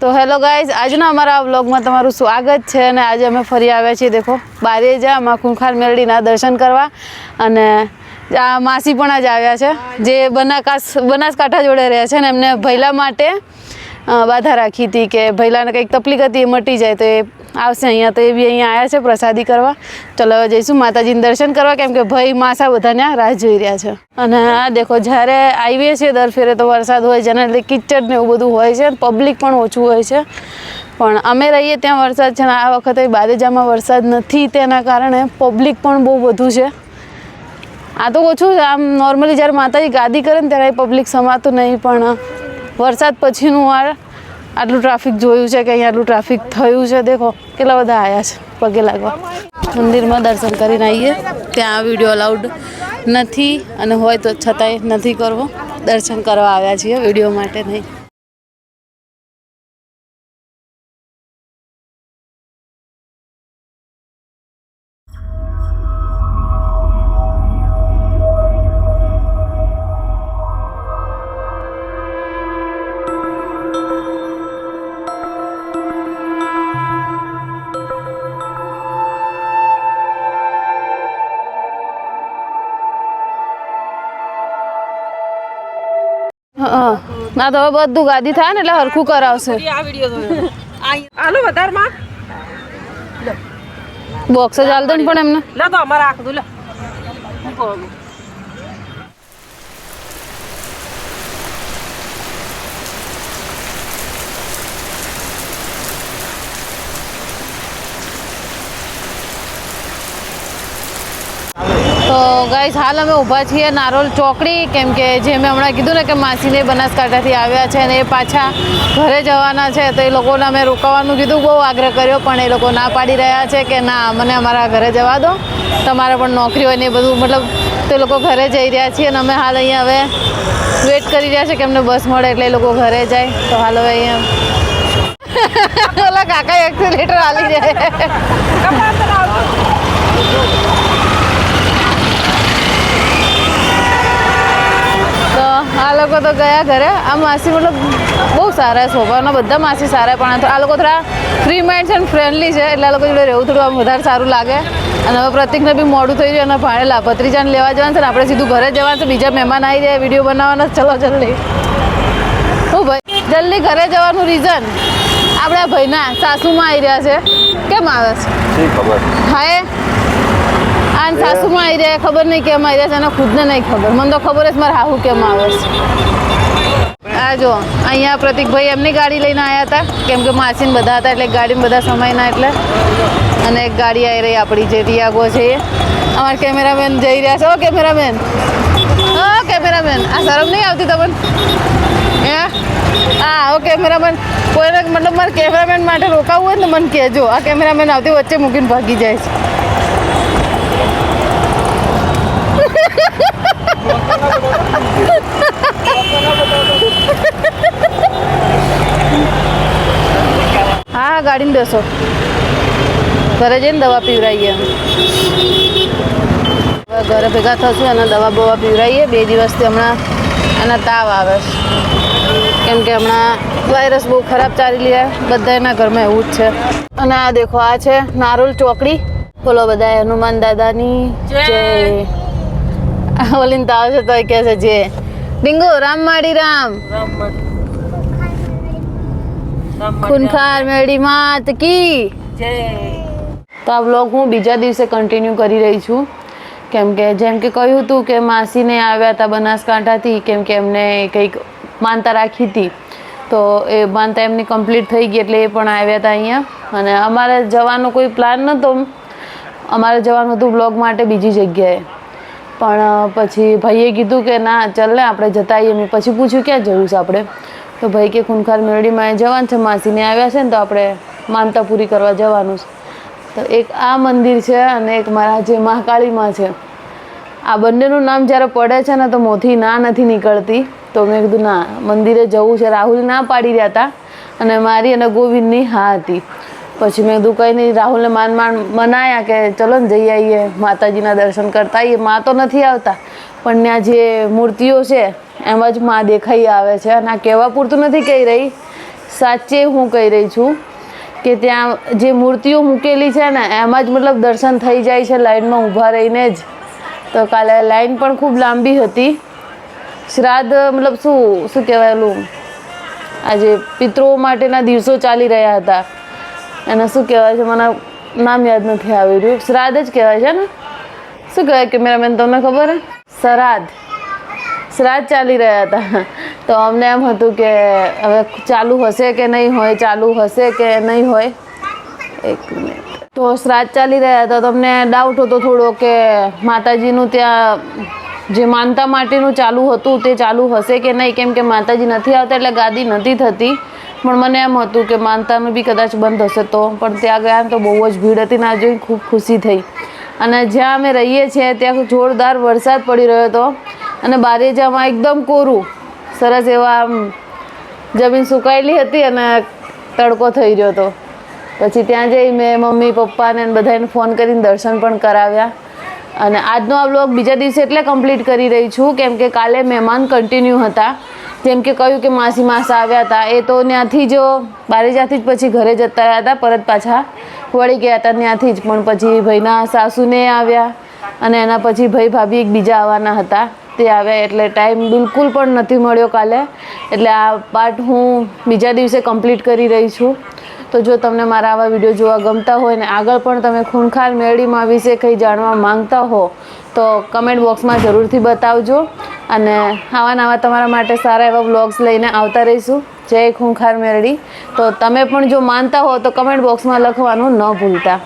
તો hello guys, આજના અમારા વ્લોગમાં તમારું સ્વાગત છે અને આજે અમે ફરી આવ્યા છીએ દેખો બારેજામાં ખૂંખાર મેલડીના દર્શન કરવા અને આ માસી પણ આજ આવ્યા છે જે બનાસકાંઠા જોડે રહે છે ને એમને ભૈલા માટે બાધા રાખી હતી કે ભૈલાને કંઈક તકલીફ હતી એ મટી જાય તો એ આવશે અહીંયા, તો એ બી અહીંયા આવ્યા છે પ્રસાદી કરવા. ચલો હવે જઈશું માતાજીને દર્શન કરવા કેમ કે ભાઈ માસા બધાને રાહ જોઈ રહ્યા છે. અને આ દેખો જ્યારે આવીએ છીએ દર ફેરે તો વરસાદ હોય જેના લીધે કિચડ ને એવું બધું હોય છે, પબ્લિક પણ ઓછું હોય છે, પણ અમે રહીએ ત્યાં વરસાદ છે ને આ વખતે બારેજામાં વરસાદ નથી તેના કારણે પબ્લિક પણ બહુ વધુ છે. આ તો ઓછું છે, આમ નોર્મલી જ્યારે માતાજી ગાદી કરે ને ત્યારે પબ્લિક સમાતું નહીં, પણ વરસાદ પછીનું આટલું ટ્રાફિક જોયું છે કે અહીંયા આટલું ટ્રાફિક થયું છે. દેખો કેટલા બધા આવ્યા છે પગે લાગવા. મંદિરમાં દર્શન કરીને આવીએ, ત્યાં વિડીયો અલાઉડ નથી અને હોય તો છતાંય નથી કરવો. દર્શન કરવા આવ્યા છીએ, વિડીયો માટે નહીં. ના તો હવે બધું ગાદી થાય ને એટલે હરખું કરાવશે. બોક્સ જ હાલ દો ને પણ એમને તો ગાઈસ હાલ અમે ઊભા છીએ નારોલ ચોકડી કેમ કે જે મેં હમણાં કીધું ને કે માસીને બનાસકાંઠાથી આવ્યા છે અને એ પાછા ઘરે જવાના છે તો એ લોકોને અમે રોકાવાનું કીધું, બહુ આગ્રહ કર્યો પણ એ લોકો ના પાડી રહ્યા છે કે ના મને અમારા ઘરે જવા દો, તમારે પણ નોકરી હોય ને એ બધું, મતલબ તો એ લોકો ઘરે જઈ રહ્યા છીએ અને અમે હાલ અહીંયા હવે વેઇટ કરી રહ્યા છે કે અમને બસ મળે એટલે એ લોકો ઘરે જાય. તો હાલ હવે અહીંયા ઓલા કાકા એક્સિલેટર હાલી જાય. આ લોકો તો ગયા ઘરે. આ માસી મતલબ બહુ સારા સ્વભાવના, બધા માસી સારા, પણ આ લોકો થોડા ફ્રી માઇન્ડ એન્ડ ફ્રેન્ડલી છે એટલે આ લોકો જોડે રહેવું થોડું આમ વધારે સારું લાગે. અને હવે પ્રતિકને બી મોડું થઈ ગયું અને ભાણેલા ભત્રીજાને લેવા જવાનું છે ને આપણે સીધું ઘરે જવાનું છે. બીજા મહેમાન આવી જાય, વિડીયો બનાવવાનો. ચલો જલ્દી. હું ભાઈ જલ્દી ઘરે જવાનું રીઝન આપણા ભાઈના સાસુમાં આવી રહ્યા છે. કેમ આવે છે ખબર? હા, આ સાસુમાં આવી રહ્યા, ખબર નહીં કેમ આવી રહ્યા છે અને ખુદને નહીં ખબર. મને તો ખબર જ મારે હાહુ કેમ આવે છે. આ જો અહીંયા પ્રતિકભાઈ એમની ગાડી લઈને આવ્યા હતા કેમ કે માસીને બધા હતા એટલે ગાડીમાં બધા સમયના એટલે. અને એક ગાડી આવી રહી આપણી જે ટિયાગો છે એ. અમારા કેમેરામેન જઈ રહ્યા છે. ઓ કેમેરામેન, હા કેમેરામેન, આ શરમ નહીં આવતી તમને? હા ઓ કેમેરામેન, કોઈને મતલબ મારે કેમેરામેન માટે રોકાવું હોય ને મને કહેજો. આ કેમેરામેન આવતી વચ્ચે મૂકીને ભાગી જાય છે. હા ગાડીને બેસો, ઘરે જઈને દવા પીવડાવીએ. ઘરે ભેગા થશું અને દવા બવા પીવડાવીએ. 2 દિવસથી હમણાં એના તાવ આવે છે કેમ કે હમણાં વાયરસ બહુ ખરાબ ચાલી રહ્યા બધા એના ઘરમાં, એવું જ છે. અને આ દેખો આ છે નારોલ ચોકડી. બોલો બધા હનુમાન દાદાની જય. ઓલીને તાવ છે તો કહે છે જે ડીંગુ રામ માડી રામ ખૂંખાર મેળી માત કી જય. તો આ વ્લોગ હું બીજા દિવસે કન્ટિન્યુ કરી રહી છું કેમ કે જેમ કે કહ્યું હતું કે માસીને આવ્યા હતા બનાસકાંઠાથી કેમ કે એમને કંઈક માનતા રાખી હતી તો એ માનતા એમની કમ્પ્લીટ થઈ ગઈ એટલે એ પણ આવ્યા હતા અહીંયા. અને અમારે જવાનો કોઈ પ્લાન નહોતો, અમારે જવાનું હતું વ્લોગ માટે બીજી જગ્યાએ, પણ પછી ભાઈએ કીધું કે ના ચાલ ને આપણે જતા આવીએ. મેં પછી પૂછ્યું ક્યાં જવું છે આપણે, તો ભાઈ કે ખૂંખાર મેળડીમાં જવાનું છે, માસીને આવ્યા છે ને તો આપણે માનતા પૂરી કરવા જવાનું છે. તો એક આ મંદિર છે અને એક મારા જે મહાકાળીમાં છે. આ બંનેનું નામ જ્યારે પડે છે ને તો મોંથી ના નથી નીકળતી. તો મેં કીધું ના મંદિરે જવું છે. રાહુલ ના પાડી રહ્યા હતા અને મારી અને ગોવિંદની હા હતી. પછી મેં કીધું કંઈ નહીં, રાહુલને મનાયા કે ચલો ને જઈ આવીએ, માતાજીના દર્શન કરતા આવીએ. માં તો નથી આવતા પણ ત્યાં જે મૂર્તિઓ છે એમ જ માં દેખાઈ આવે છે. અને આ કહેવા પૂરતું નથી કહી રહી, સાચે હું કહી રહી છું કે ત્યાં જે મૂર્તિઓ મૂકેલી છે ને એમાં જ મતલબ દર્શન થઈ જાય છે લાઈનમાં ઊભા રહીને જ. તો કાલે લાઈન પણ ખૂબ લાંબી હતી. શ્રાદ્ધ મતલબ શું કહેવાય ઓલું આજે પિતૃઓ માટેના દિવસો ચાલી રહ્યા હતા. એને શું કહેવાય છે, મને નામ યાદ નથી આવી રહ્યું. શ્રાદ્ધ જ કહેવાય છે ને, શું કહેવાય કેમેરામેન, તમને ખબર હે? શ્રાદ્ધ ચાલી રહ્યા હતા. તો અમને એમ હતું કે હવે ચાલુ હશે કે નહીં હોય, ચાલુ હશે કે નહીં હોય. એક મિનિટ. તો શ્રાદ્ધ ચાલી રહ્યા હતા તો અમને ડાઉટ હતો થોડો કે માતાજીનું ત્યાં જે માનતા માટેનું ચાલુ હતું તે ચાલુ હશે કે નહીં, કેમ કે માતાજી નથી આવતા એટલે ગાદી નથી થતી. પણ મને એમ હતું કે માનતાનું બી કદાચ બંધ હશે તો. પણ ત્યાં ગયા તો બહુ જ ભીડ હતી ને આ જોઈને ખૂબ ખુશી થઈ. અને જ્યાં અમે રહીએ છીએ ત્યાં જોરદાર વરસાદ પડી રહ્યો હતો અને બારેજામાં એકદમ કોરું, સરસ એવા આમ જમીન સુકાયેલી હતી અને તડકો થઈ રહ્યો હતો. પછી ત્યાં જઈ મેં મમ્મી પપ્પાને બધાને ફોન કરીને દર્શન પણ કરાવ્યા. અને આજનો આ વ્લોગ બીજા દિવસે એટલે કમ્પ્લીટ કરી રહી છું કેમ કે કાલે મહેમાન કન્ટિન્યુ હતા. જેમ કે કહ્યું કે માસી માસા આવ્યા હતા, એ તો ત્યાંથી જ બારેજાથી જ પછી ઘરે જતા રહ્યા હતા, પરત પાછા વળી ગયા હતા ત્યાંથી જ. પણ પછી ભાઈના સાસુને આવ્યા અને એના પછી ભાઈ ભાભી એક બીજા આવવાના હતા, તે આવ્યા એટલે ટાઈમ બિલકુલ પણ નથી મળ્યો કાલે. એટલે આ પાર્ટ હું બીજા દિવસે કમ્પ્લીટ કરી રહી છું. તો જો તમને મારા આવા વિડીયો જોવા ગમતા હોય ને આગળ પણ તમે ખૂંખાર મેળીમાં વિશે કંઈ જાણવા માંગતા હો તો કમેન્ટ બોક્સમાં જરૂરથી બતાવજો. અને આવા નવા તમારા માટે સારા એવા વ્લોગ્સ લઈને આવતા રહીશું. જય ખૂંખાર મેળડી. તો તમે પણ જો માનતા હો તો કમેન્ટ બોક્સમાં લખવાનું ન ભૂલતા.